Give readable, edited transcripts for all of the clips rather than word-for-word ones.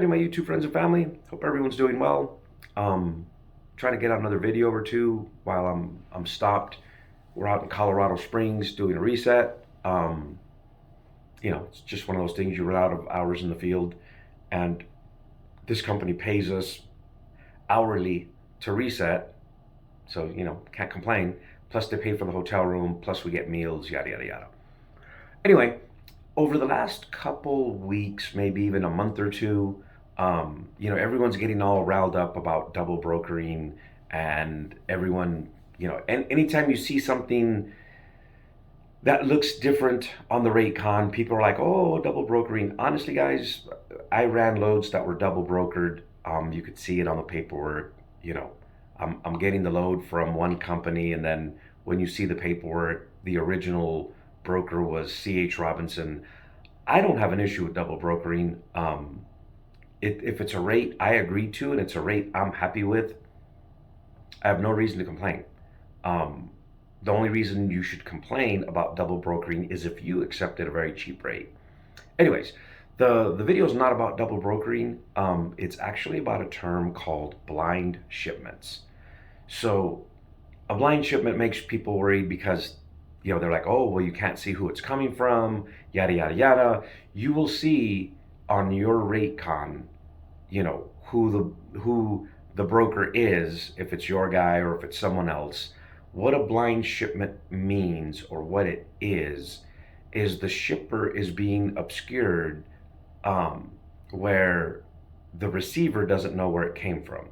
howdy my YouTube friends and family. Hope everyone's doing well. Trying to get out another video or two while I'm stopped. We're out in Colorado Springs doing a reset. It's just one of those things, you run out of hours in the field, and this company pays us hourly to reset, so can't complain. Plus they pay for the hotel room, plus we get meals, yada yada yada. Anyway, over the last couple weeks, maybe even a month or two, everyone's getting all riled up about double brokering, and everyone, and anytime you see something that looks different on the rate con, people are like, oh, double brokering. Honestly, guys, I ran loads that were double brokered. You could see it on the paperwork. I'm getting the load from one company, and then when you see the paperwork, the original broker was C.H. Robinson. I don't have an issue with double brokering. If it's a rate I agree to and it's a rate I'm happy with, I have no reason to complain. The only reason you should complain about double brokering is if you accepted a very cheap rate. Anyways, the video is not about double brokering. It's actually about a term called blind shipments. So a blind shipment makes people worried because they're like, oh, well, you can't see who it's coming from, yada yada yada. You will see on your rate con, who the broker is, if it's your guy or if it's someone else. What a blind shipment means, or what it is the shipper is being obscured, where the receiver doesn't know where it came from.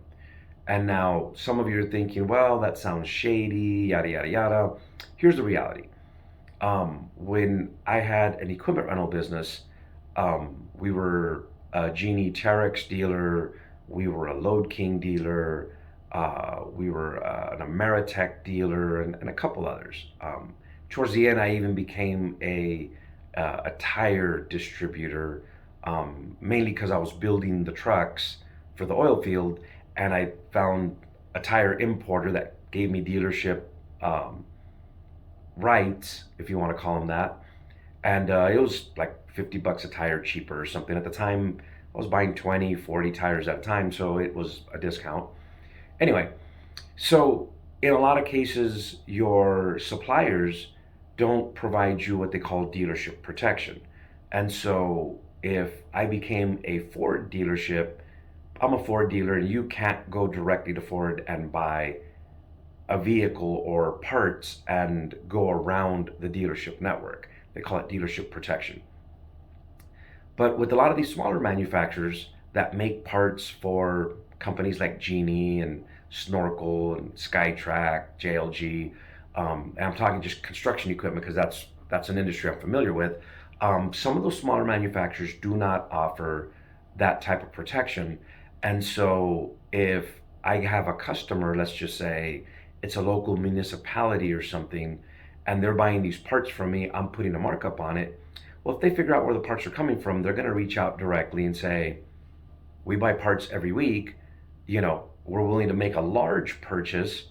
And now some of you are thinking, well, that sounds shady, yada yada yada. Here's the reality. When I had an equipment rental business, we were a Genie Terex dealer, we were a Load King dealer, we were an Ameritech dealer, and a couple others. Towards the end, I even became a tire distributor, mainly because I was building the trucks for the oil field, and I found a tire importer that gave me dealership rights, if you want to call them that. And it was like $50 a tire cheaper or something. At the time, I was buying 20, 40 tires at a time, so it was a discount. Anyway, so in a lot of cases, your suppliers don't provide you what they call dealership protection. And so if I became a Ford dealership, I'm a Ford dealer, and you can't go directly to Ford and buy a vehicle or parts and go around the dealership network. They call it dealership protection. But with a lot of these smaller manufacturers that make parts for companies like Genie and Snorkel and Skytrack, JLG, and I'm talking just construction equipment because that's an industry I'm familiar with. Some of those smaller manufacturers do not offer that type of protection. And so if I have a customer, let's just say it's a local municipality or something, and they're buying these parts from me, I'm putting a markup on it. Well, if they figure out where the parts are coming from, they're going to reach out directly and say, we buy parts every week, we're willing to make a large purchase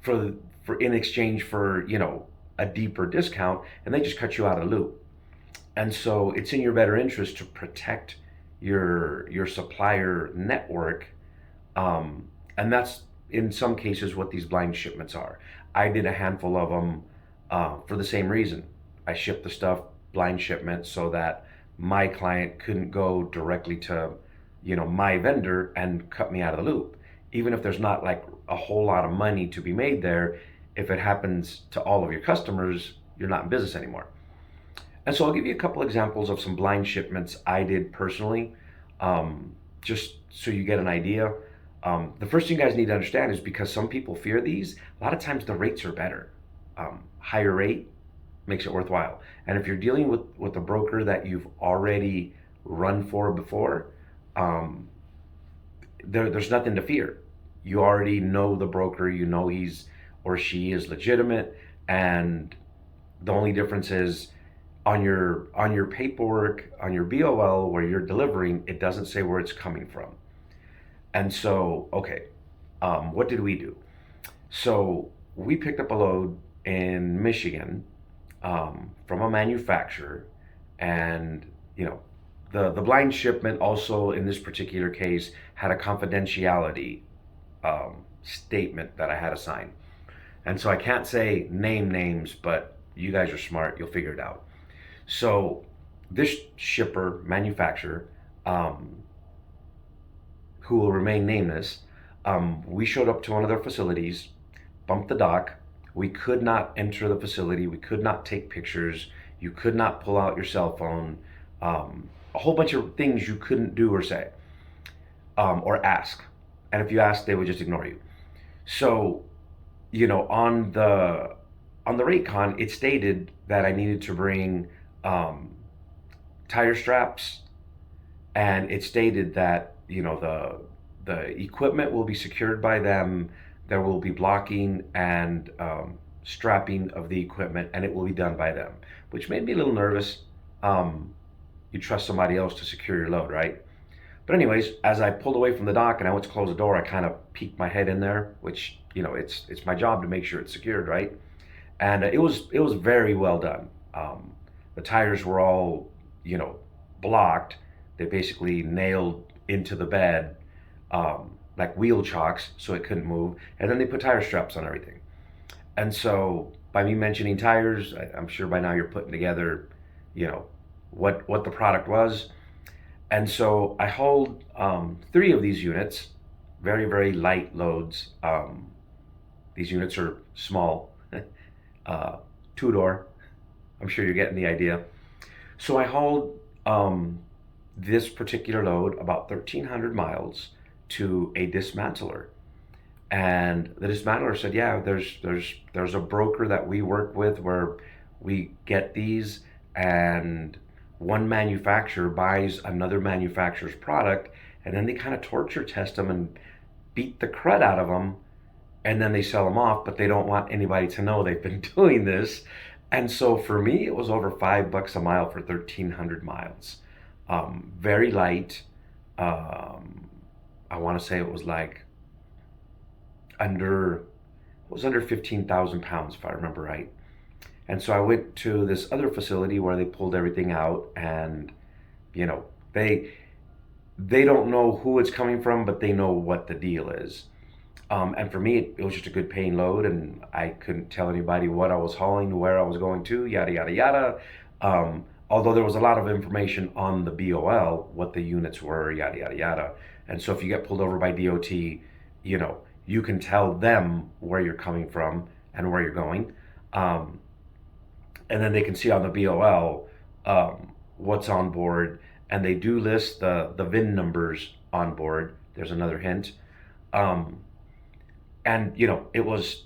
for in exchange for, a deeper discount, and they just cut you out of the loop. And so it's in your better interest to protect your supplier network, and that's in some cases what these blind shipments are. I did a handful of them for the same reason. I shipped the stuff blind shipment so that my client couldn't go directly to my vendor and cut me out of the loop. Even if there's not like a whole lot of money to be made there, if it happens to all of your customers, you're not in business anymore. And so I'll give you a couple examples of some blind shipments I did personally, just so you get an idea. The first thing you guys need to understand is, because some people fear these, a lot of times the rates are better. Higher rate makes it worthwhile. And if you're dealing with a broker that you've already run for before, there's nothing to fear. You already know the broker, he's or she is legitimate, and the only difference is on your paperwork, on your BOL where you're delivering, it doesn't say where it's coming from. And so, okay, what did we do? So we picked up a load in Michigan, from a manufacturer, and the blind shipment also in this particular case had a confidentiality statement that I had to sign. And so I can't say name names, but you guys are smart, you'll figure it out. So this shipper, manufacturer, um, who will remain nameless, we showed up to one of their facilities, bumped the dock. We could not enter the facility. We could not take pictures. You could not pull out your cell phone. A whole bunch of things you couldn't do or say or ask. And if you asked, they would just ignore you. So, on the rate con, it stated that I needed to bring um, tire straps, and it stated that the equipment will be secured by them. There will be blocking and strapping of the equipment, and it will be done by them, which made me a little nervous. You trust somebody else to secure your load, right? But anyways, as I pulled away from the dock and I went to close the door, I kind of peeked my head in there, which it's my job to make sure it's secured, right? And it was very well done. The tires were all blocked. They basically nailed into the bed like wheel chocks so it couldn't move, and then they put tire straps on everything. And so by me mentioning tires, I'm sure by now you're putting together, you know, what the product was. And so I hauled three of these units, very, very light loads. These units are small, two-door. I'm sure you're getting the idea. So I hauled this particular load about 1,300 miles to a dismantler. And the dismantler said, yeah, there's a broker that we work with where we get these, and one manufacturer buys another manufacturer's product, and then they kind of torture test them and beat the crud out of them, and then they sell them off, but they don't want anybody to know they've been doing this. And so for me, it was over $5 a mile for 1,300 miles. Very light. I want to say it was like under 15,000 pounds, if I remember right. And so I went to this other facility where they pulled everything out, and you know they don't know who it's coming from, but they know what the deal is. And for me, it was just a good paying load, and I couldn't tell anybody what I was hauling, where I was going to, yada yada yada. Although there was a lot of information on the BOL, what the units were, yada yada yada. And so if you get pulled over by DOT, you can tell them where you're coming from and where you're going. And then they can see on the BOL what's on board, and they do list the VIN numbers on board. There's another hint. And it was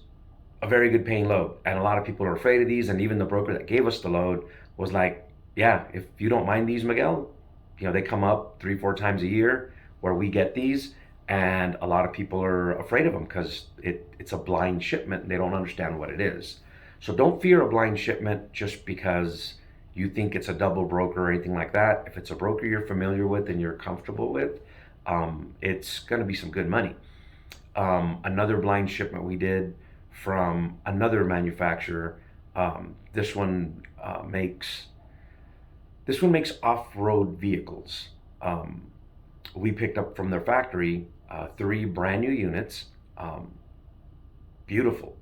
a very good paying load, and a lot of people are afraid of these, and even the broker that gave us the load was like, yeah, if you don't mind these, Miguel, they come up 3-4 times a year where we get these, and a lot of people are afraid of them because it's a blind shipment and they don't understand what it is. So don't fear a blind shipment just because you think it's a double broker or anything like that. If it's a broker you're familiar with and you're comfortable with, it's going to be some good money. Another blind shipment we did from another manufacturer. This one makes off-road vehicles. We picked up from their factory 3 brand new units, beautiful,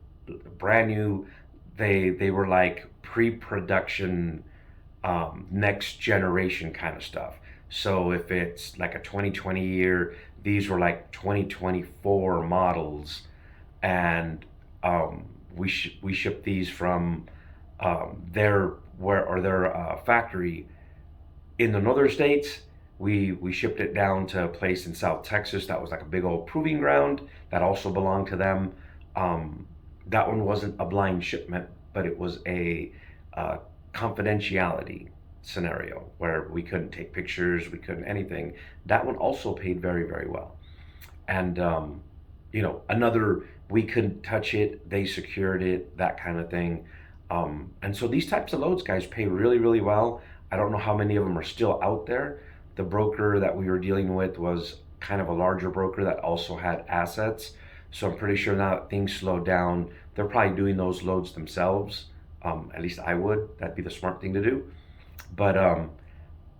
brand new. They were like pre-production, next generation kind of stuff. So if it's like a 2020 year, these were like 2024 models, and we shipped these from their factory in the northern states. We shipped it down to a place in South Texas that was like a big old proving ground that also belonged to them. That one wasn't a blind shipment, but it was a confidentiality scenario where we couldn't take pictures, we couldn't anything. That one also paid very, very well. And another, we couldn't touch it, they secured it, that kind of thing. And so these types of loads, guys, pay really, really well. I don't know how many of them are still out there. The broker that we were dealing with was kind of a larger broker that also had assets. So I'm pretty sure now that things slowed down, they're probably doing those loads themselves. At least I would. That'd be the smart thing to do. But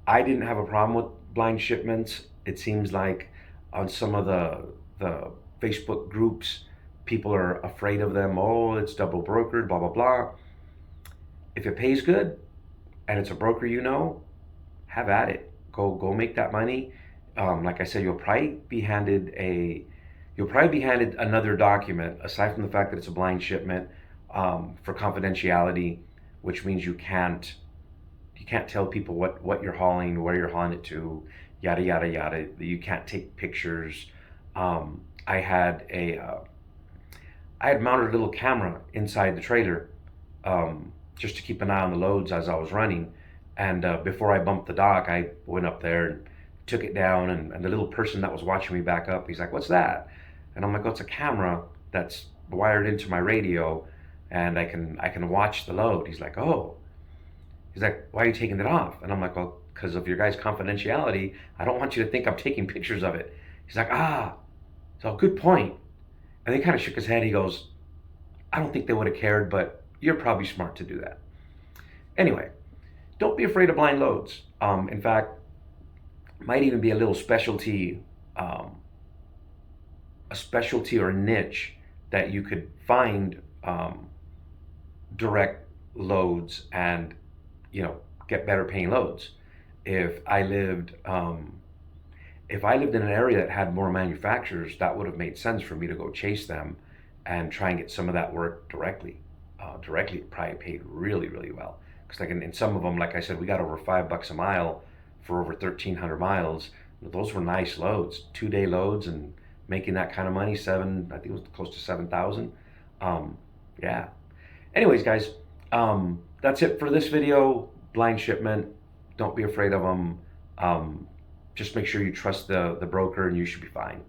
I didn't have a problem with blind shipments. It seems like on some of the Facebook groups, people are afraid of them. Oh, it's double brokered, blah blah blah. If it pays good and it's a broker you know, have at it. Go make that money. Like I said, you'll probably be handed another document aside from the fact that it's a blind shipment, for confidentiality, which means you can't tell people what you're hauling, where you're hauling it to, yada yada yada. You can't take pictures. I had I had mounted a little camera inside the trailer, just to keep an eye on the loads as I was running. And before I bumped the dock, I went up there and took it down. And the little person that was watching me back up, he's like, "What's that?" And I'm like, "Oh, it's a camera that's wired into my radio, and I can watch the load." He's like, "Oh." He's like, "Why are you taking it off?" And I'm like, "Well, because of your guys' confidentiality. I don't want you to think I'm taking pictures of it." He's like, "Ah, so good point." And he kind of shook his head. He goes, "I don't think they would have cared, but you're probably smart to do that." Anyway, don't be afraid of blind loads. In fact, might even be um, a specialty or a niche that you could find, direct loads and get better paying loads. If I lived if I lived in an area that had more manufacturers, that would have made sense for me to go chase them and try and get some of that work directly. Directly, it probably paid really, really well. Because like in some of them, like I said, we got over $5 a mile for over 1,300 miles. Those were nice loads, 2 day loads, and making that kind of money, I think it was close to 7,000. Yeah. Anyways, guys, that's it for this video. Blind shipment. Don't be afraid of them. Just make sure you trust the broker, and you should be fine.